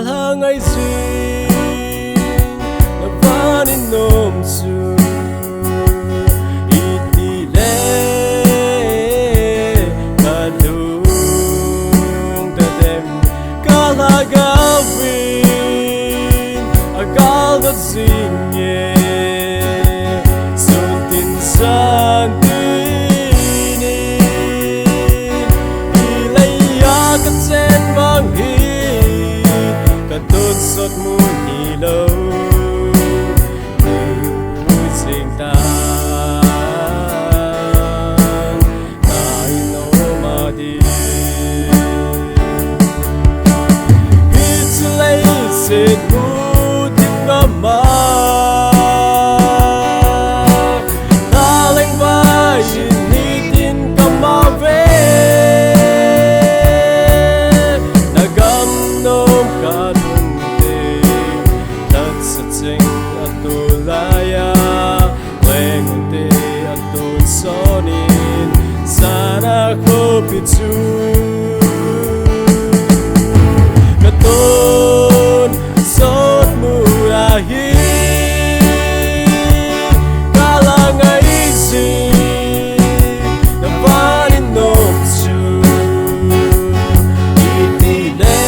lang ay sing na paninom su itile kadung tadem kalagawin agal dat sinye suntin santini ilaya katsen manghi katut sot mu hilaw sing tan tai no madi it's late sit mu tip ngama taling ba initin kamave nagam nom kadunte tat satsing atulaya lengunte atul sonin sana kopitsu katon sot murahi kalangai isi na paninom su itile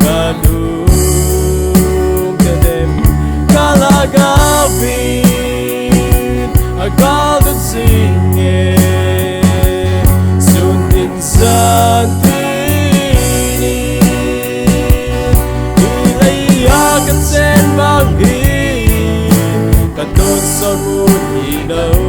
kadung kadem kalagawin agal dat singe sundin santini ilaya katsen manghi katut sa mun hilaw